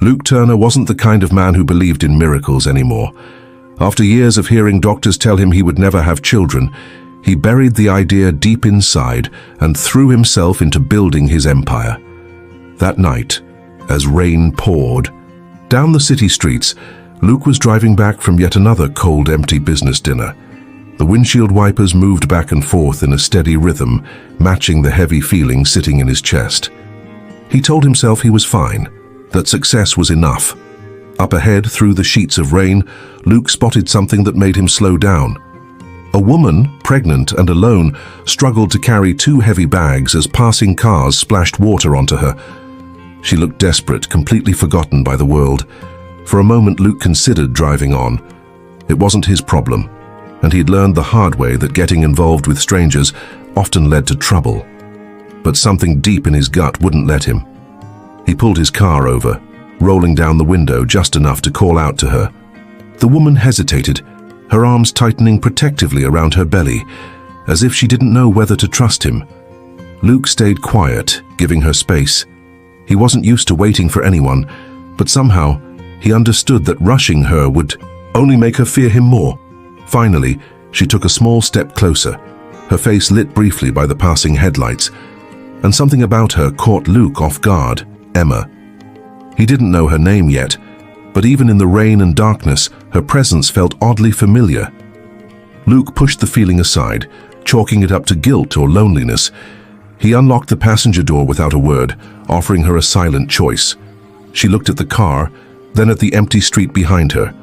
Luke Turner wasn't the kind of man who believed in miracles anymore. After years of hearing doctors tell him he would never have children, he buried the idea deep inside and threw himself into building his empire. That night, as rain poured down the city streets, Luke was driving back from yet another cold, empty business dinner. The windshield wipers moved back and forth in a steady rhythm, matching the heavy feeling sitting in his chest. He told himself he was fine, that success was enough. Up ahead, through the sheets of rain, Luke spotted something that made him slow down. A woman, pregnant and alone, struggled to carry 2 heavy bags as passing cars splashed water onto her. She looked desperate, completely forgotten by the world. For a moment, Luke considered driving on. It wasn't his problem, and he'd learned the hard way that getting involved with strangers often led to trouble. But something deep in his gut wouldn't let him. He pulled his car over, rolling down the window just enough to call out to her. The woman hesitated, her arms tightening protectively around her belly, as if she didn't know whether to trust him. Luke stayed quiet, giving her space. He wasn't used to waiting for anyone, but somehow he understood that rushing her would only make her fear him more. Finally, she took a small step closer, her face lit briefly by the passing headlights, and something about her caught Luke off guard. Emma. He didn't know her name yet, but even in the rain and darkness, her presence felt oddly familiar. Luke pushed the feeling aside, chalking it up to guilt or loneliness. He unlocked the passenger door without a word, offering her a silent choice. She looked at the car, then at the empty street behind her,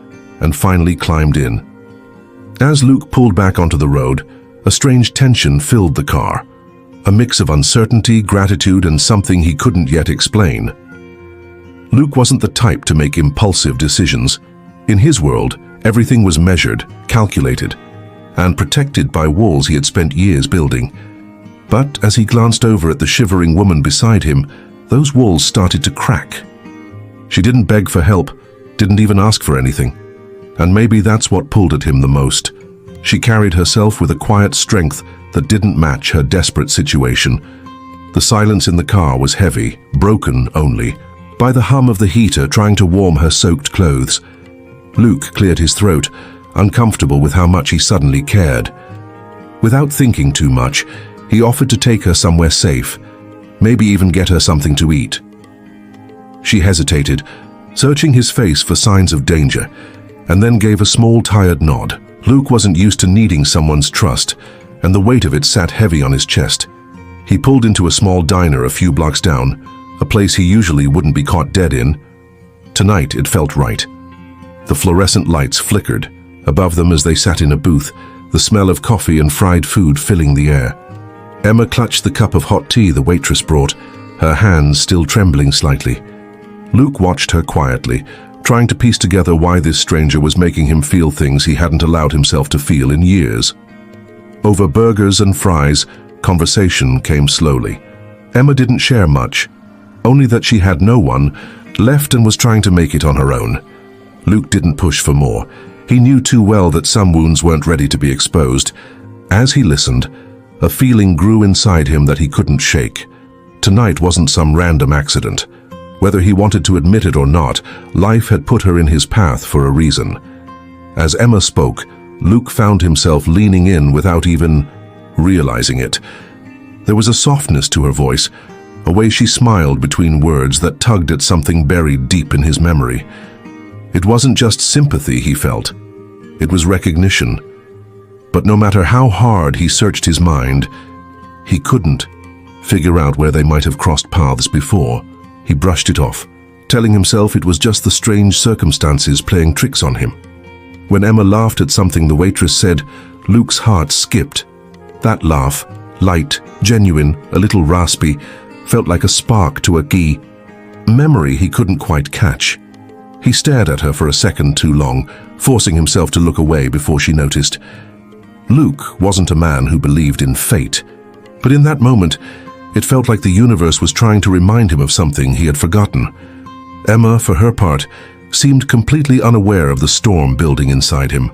and finally climbed in. As Luke pulled back onto the road, a strange tension filled the car, a mix of uncertainty, gratitude, and something he couldn't yet explain. Luke wasn't the type to make impulsive decisions. In his world, everything was measured, calculated, and protected by walls he had spent years building. But as he glanced over at the shivering woman beside him, those walls started to crack. She didn't beg for help, didn't even ask for anything. And maybe that's what pulled at him the most. She carried herself with a quiet strength that didn't match her desperate situation. The silence in the car was heavy, broken only by the hum of the heater trying to warm her soaked clothes. Luke cleared his throat, uncomfortable with how much he suddenly cared. Without thinking too much, he offered to take her somewhere safe, maybe even get her something to eat. She hesitated, searching his face for signs of danger, and then gave a small, tired nod. Luke wasn't used to needing someone's trust, and the weight of it sat heavy on his chest. He pulled into a small diner a few blocks down, a place he usually wouldn't be caught dead in. Tonight it felt right. The fluorescent lights flickered above them as they sat in a booth, the smell of coffee and fried food filling the air. Emma clutched the cup of hot tea the waitress brought, her hands still trembling slightly. Luke watched her quietly, trying to piece together why this stranger was making him feel things he hadn't allowed himself to feel in years. Over burgers and fries, conversation came slowly. Emma didn't share much, only that she had no one, left and was trying to make it on her own. Luke didn't push for more. He knew too well that some wounds weren't ready to be exposed. As he listened, a feeling grew inside him that he couldn't shake. Tonight wasn't some random accident. Whether he wanted to admit it or not, life had put her in his path for a reason. As Emma spoke, Luke found himself leaning in without even realizing it. There was a softness to her voice, a way she smiled between words that tugged at something buried deep in his memory. It wasn't just sympathy he felt, it was recognition. But no matter how hard he searched his mind, he couldn't figure out where they might have crossed paths before. He brushed it off, telling himself it was just the strange circumstances playing tricks on him. When Emma laughed at something the waitress said, Luke's heart skipped. That laugh, light, genuine, a little raspy, felt like a spark to a key memory he couldn't quite catch. He stared at her for a second too long, forcing himself to look away before she noticed. Luke wasn't a man who believed in fate, but in that moment, it felt like the universe was trying to remind him of something he had forgotten. Emma, for her part, seemed completely unaware of the storm building inside him.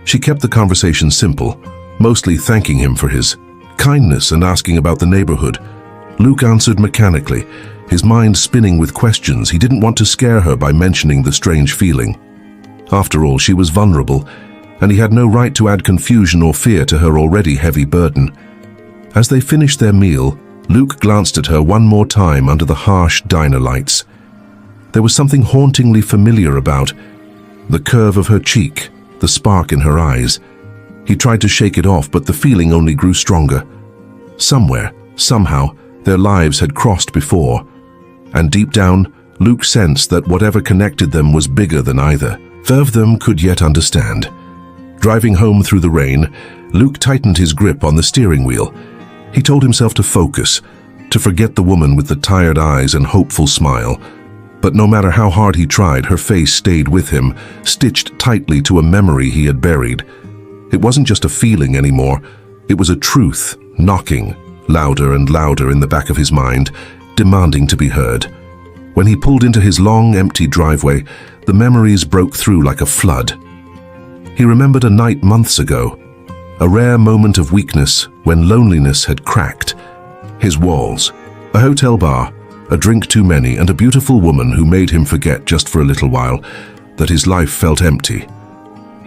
She kept the conversation simple, mostly thanking him for his kindness and asking about the neighborhood. Luke answered mechanically, his mind spinning with questions. He didn't want to scare her by mentioning the strange feeling. After all, she was vulnerable, and he had no right to add confusion or fear to her already heavy burden. As they finished their meal, Luke glanced at her one more time under the harsh diner lights. There was something hauntingly familiar about the curve of her cheek, the spark in her eyes. He tried to shake it off, but the feeling only grew stronger. Somewhere, somehow, their lives had crossed before, and deep down, Luke sensed that whatever connected them was bigger than either of them could yet understand. Driving home through the rain, Luke tightened his grip on the steering wheel. He told himself to focus, to forget the woman with the tired eyes and hopeful smile. But no matter how hard he tried, her face stayed with him, stitched tightly to a memory he had buried. It wasn't just a feeling anymore, it was a truth, knocking, louder and louder in the back of his mind, demanding to be heard. When he pulled into his long, empty driveway, the memories broke through like a flood. He remembered a night months ago, a rare moment of weakness when loneliness had cracked his walls. A hotel bar, a drink too many, and a beautiful woman who made him forget just for a little while that his life felt empty.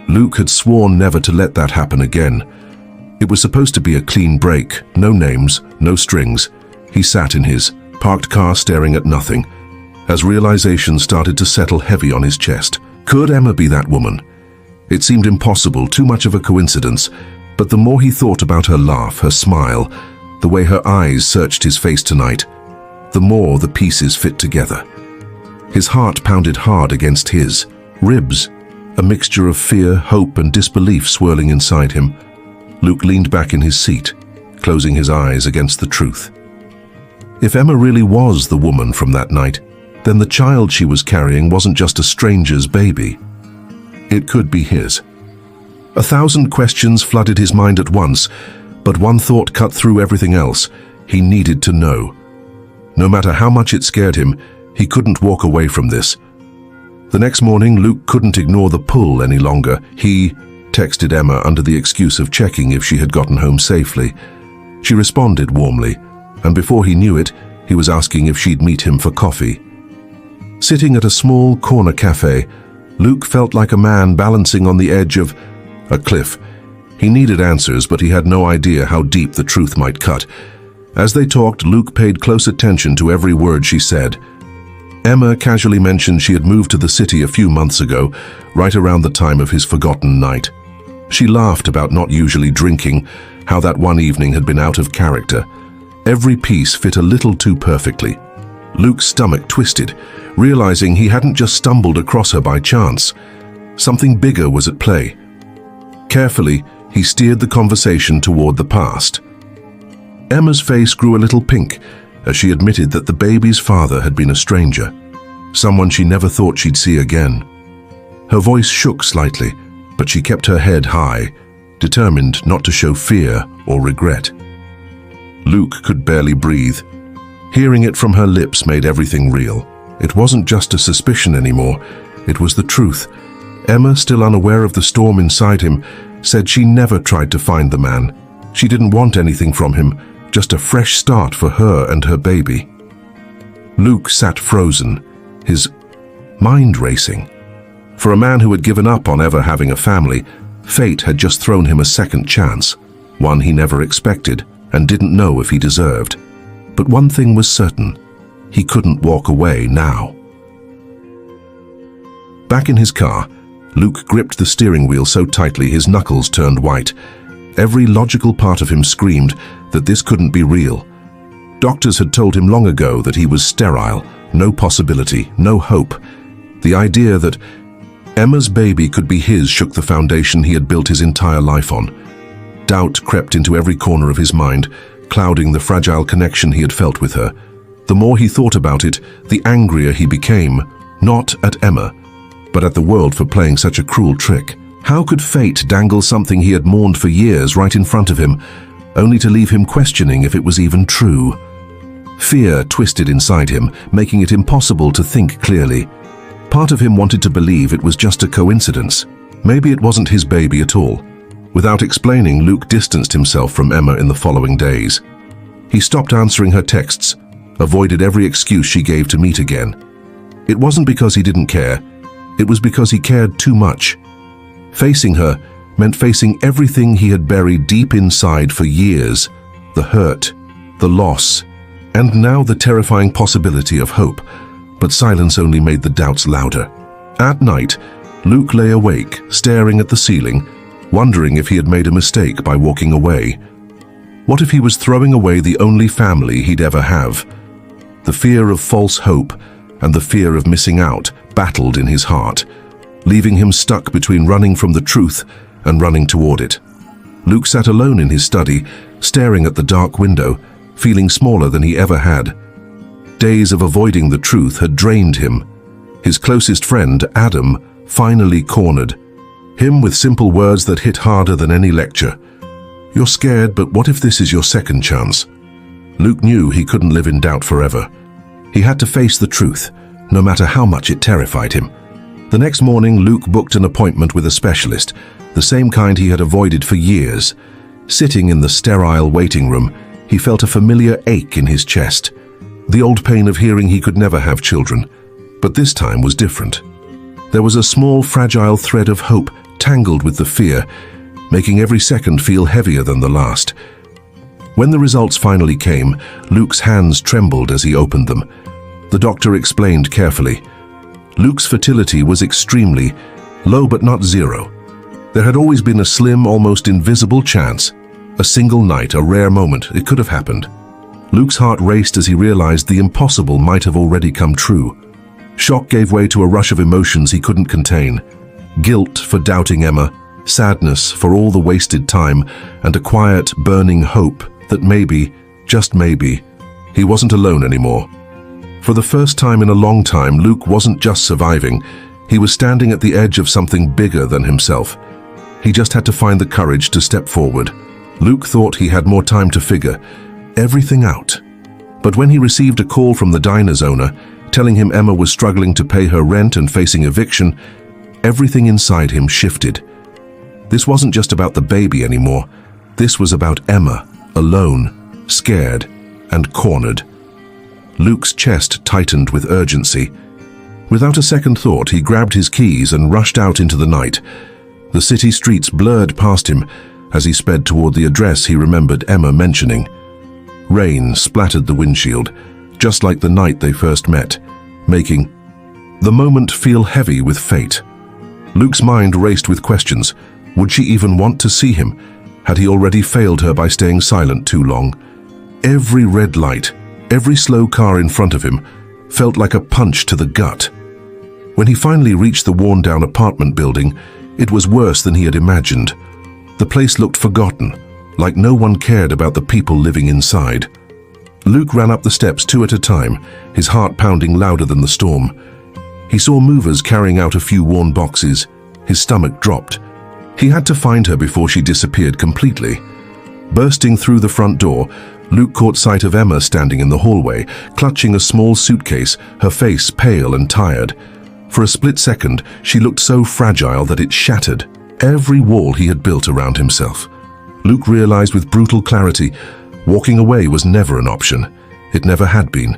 Luke had sworn never to let that happen again. It was supposed to be a clean break, no names, no strings. He sat in his parked car staring at nothing, as realization started to settle heavy on his chest. Could Emma be that woman? It seemed impossible, too much of a coincidence, but the more he thought about her laugh, her smile, the way her eyes searched his face tonight, the more the pieces fit together. His heart pounded hard against his ribs, a mixture of fear, hope, and disbelief swirling inside him. Luke leaned back in his seat, closing his eyes against the truth. If Emma really was the woman from that night, then the child she was carrying wasn't just a stranger's baby. It could be his. 1,000 questions flooded his mind at once, but one thought cut through everything else. He needed to know. No matter how much it scared him, he couldn't walk away from this. The next morning, Luke couldn't ignore the pull any longer. He texted Emma under the excuse of checking if she had gotten home safely. She responded warmly, and before he knew it, he was asking if she'd meet him for coffee. Sitting at a small corner cafe, Luke felt like a man balancing on the edge of a cliff. He needed answers, but he had no idea how deep the truth might cut. As they talked, Luke paid close attention to every word she said. Emma casually mentioned she had moved to the city a few months ago, right around the time of his forgotten night. She laughed about not usually drinking, how that one evening had been out of character. Every piece fit a little too perfectly. Luke's stomach twisted, realizing he hadn't just stumbled across her by chance. Something bigger was at play. Carefully, he steered the conversation toward the past. Emma's face grew a little pink as she admitted that the baby's father had been a stranger, someone she never thought she'd see again. Her voice shook slightly, but she kept her head high, determined not to show fear or regret. Luke could barely breathe. Hearing it from her lips made everything real. It wasn't just a suspicion anymore, it was the truth. Emma, still unaware of the storm inside him, said she never tried to find the man. She didn't want anything from him, just a fresh start for her and her baby. Luke sat frozen, his mind racing. For a man who had given up on ever having a family, fate had just thrown him a second chance, one he never expected and didn't know if he deserved. But one thing was certain, he couldn't walk away now. Back in his car, Luke gripped the steering wheel so tightly his knuckles turned white. Every logical part of him screamed that this couldn't be real. Doctors had told him long ago that he was sterile, no possibility, no hope. The idea that Emma's baby could be his shook the foundation he had built his entire life on. Doubt crept into every corner of his mind, clouding the fragile connection he had felt with her. The more he thought about it, the angrier he became, not at Emma, but at the world for playing such a cruel trick. How could fate dangle something he had mourned for years right in front of him, only to leave him questioning if it was even true? Fear twisted inside him, making it impossible to think clearly. Part of him wanted to believe it was just a coincidence. Maybe it wasn't his baby at all. Without explaining, Luke distanced himself from Emma in the following days. He stopped answering her texts, avoided every excuse she gave to meet again. It wasn't because he didn't care, it was because he cared too much. Facing her meant facing everything he had buried deep inside for years, the hurt, the loss, and now the terrifying possibility of hope, but silence only made the doubts louder. At night, Luke lay awake, staring at the ceiling, wondering if he had made a mistake by walking away. What if he was throwing away the only family he'd ever have? The fear of false hope and the fear of missing out battled in his heart, leaving him stuck between running from the truth and running toward it. Luke sat alone in his study, staring at the dark window, feeling smaller than he ever had. Days of avoiding the truth had drained him. His closest friend, Adam, finally cornered him with simple words that hit harder than any lecture. "You're scared, but what if this is your second chance?" Luke knew he couldn't live in doubt forever. He had to face the truth, no matter how much it terrified him. The next morning, Luke booked an appointment with a specialist, the same kind he had avoided for years. Sitting in the sterile waiting room, he felt a familiar ache in his chest, the old pain of hearing he could never have children. But this time was different. There was a small, fragile thread of hope tangled with the fear, making every second feel heavier than the last. When the results finally came, Luke's hands trembled as he opened them. The doctor explained carefully. Luke's fertility was extremely low, but not zero. There had always been a slim, almost invisible chance. A single night, a rare moment, it could have happened. Luke's heart raced as he realized the impossible might have already come true. Shock gave way to a rush of emotions he couldn't contain. Guilt for doubting Emma, sadness for all the wasted time, and a quiet, burning hope that maybe, just maybe, he wasn't alone anymore. For the first time in a long time, Luke wasn't just surviving. He was standing at the edge of something bigger than himself. He just had to find the courage to step forward. Luke thought he had more time to figure everything out. But when he received a call from the diner's owner, telling him Emma was struggling to pay her rent and facing eviction, everything inside him shifted. This wasn't just about the baby anymore. This was about Emma, alone, scared, and cornered. Luke's chest tightened with urgency. Without a second thought, he grabbed his keys and rushed out into the night. The city streets blurred past him as he sped toward the address he remembered Emma mentioning. Rain splattered the windshield, just like the night they first met, making the moment feel heavy with fate. Luke's mind raced with questions. Would she even want to see him? Had he already failed her by staying silent too long? Every red light, every slow car in front of him, felt like a punch to the gut. When he finally reached the worn-down apartment building, it was worse than he had imagined. The place looked forgotten, like no one cared about the people living inside. Luke ran up the steps 2 at a time, his heart pounding louder than the storm. He saw movers carrying out a few worn boxes. His stomach dropped. He had to find her before she disappeared completely. Bursting through the front door, Luke caught sight of Emma standing in the hallway, clutching a small suitcase, her face pale and tired. For a split second, she looked so fragile that it shattered every wall he had built around himself. Luke realized with brutal clarity, walking away was never an option. It never had been.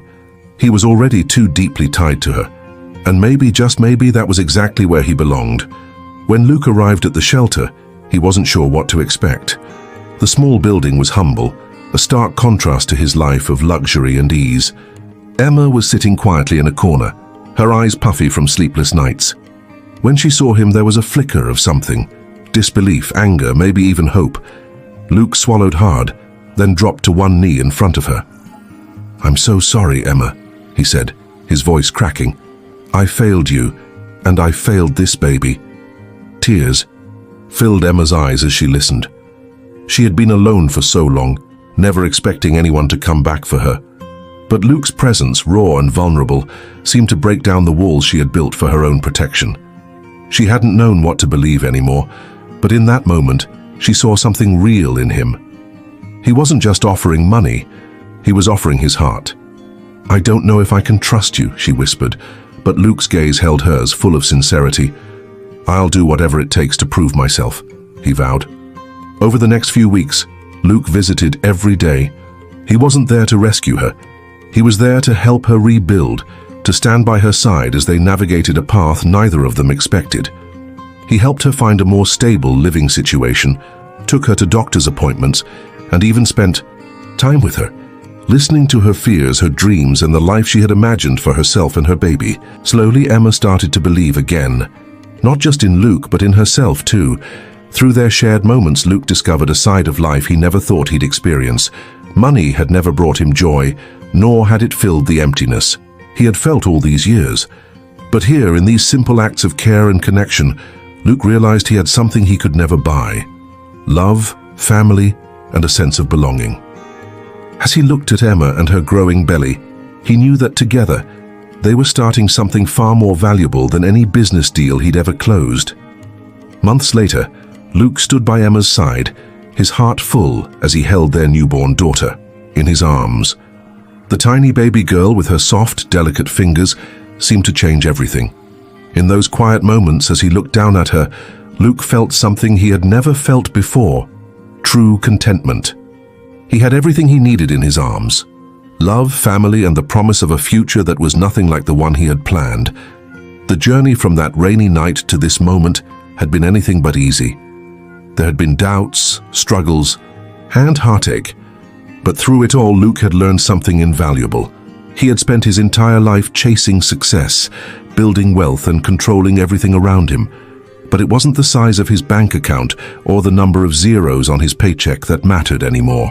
He was already too deeply tied to her. And maybe, just maybe, that was exactly where he belonged. When Luke arrived at the shelter, he wasn't sure what to expect. The small building was humble, a stark contrast to his life of luxury and ease. Emma was sitting quietly in a corner, her eyes puffy from sleepless nights. When she saw him, there was a flicker of something. Disbelief, anger, maybe even hope. Luke swallowed hard, then dropped to one knee in front of her. "I'm so sorry, Emma," he said, his voice cracking. "I failed you, and I failed this baby." Tears filled Emma's eyes as she listened. She had been alone for so long, never expecting anyone to come back for her. But Luke's presence, raw and vulnerable, seemed to break down the walls she had built for her own protection. She hadn't known what to believe anymore, but in that moment, she saw something real in him. He wasn't just offering money, he was offering his heart. "I don't know if I can trust you," she whispered, but Luke's gaze held hers, full of sincerity. "I'll do whatever it takes to prove myself," he vowed. Over the next few weeks, Luke visited every day. He wasn't there to rescue her. He was there to help her rebuild, to stand by her side as they navigated a path neither of them expected. He helped her find a more stable living situation, took her to doctor's appointments, and even spent time with her, listening to her fears, her dreams, and the life she had imagined for herself and her baby. Slowly, Emma started to believe again, not just in Luke, but in herself too. Through their shared moments, Luke discovered a side of life he never thought he'd experience. Money had never brought him joy, nor had it filled the emptiness he had felt all these years. But here, in these simple acts of care and connection, Luke realized he had something he could never buy: love, family, and a sense of belonging. As he looked at Emma and her growing belly, he knew that together they were starting something far more valuable than any business deal he'd ever closed. Months later, Luke stood by Emma's side, his heart full as he held their newborn daughter in his arms. The tiny baby girl, with her soft, delicate fingers, seemed to change everything. In those quiet moments as he looked down at her, Luke felt something he had never felt before: true contentment. He had everything he needed in his arms: love, family, and the promise of a future that was nothing like the one he had planned. The journey from that rainy night to this moment had been anything but easy. There had been doubts, struggles, and heartache. But through it all, Luke had learned something invaluable. He had spent his entire life chasing success, building wealth, and controlling everything around him. But it wasn't the size of his bank account or the number of zeros on his paycheck that mattered anymore.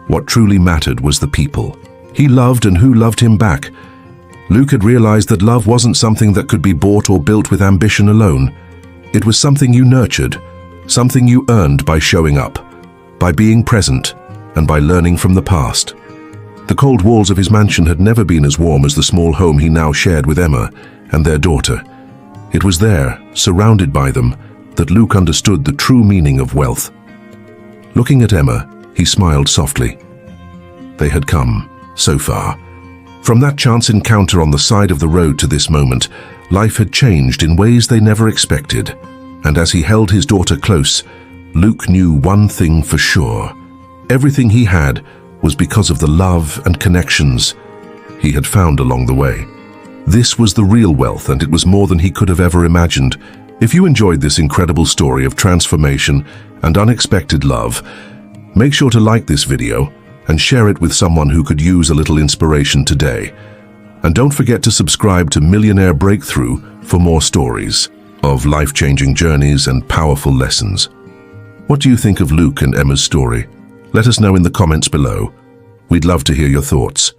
What truly mattered was the people he loved and who loved him back. Luke had realized that love wasn't something that could be bought or built with ambition alone. It was something you nurtured, something you earned by showing up, by being present, and by learning from the past. The cold walls of his mansion had never been as warm as the small home he now shared with Emma and their daughter. It was there, surrounded by them, that Luke understood the true meaning of wealth. Looking at Emma, he smiled softly. They had come so far. From that chance encounter on the side of the road to this moment, life had changed in ways they never expected. And as he held his daughter close, Luke knew one thing for sure: everything he had was because of the love and connections he had found along the way. This was the real wealth, and it was more than he could have ever imagined. If you enjoyed this incredible story of transformation and unexpected love, make sure to like this video and share it with someone who could use a little inspiration today. And don't forget to subscribe to Millionaire Breakthrough for more stories of life-changing journeys and powerful lessons. What do you think of Luke and Emma's story? Let us know in the comments below. We'd love to hear your thoughts.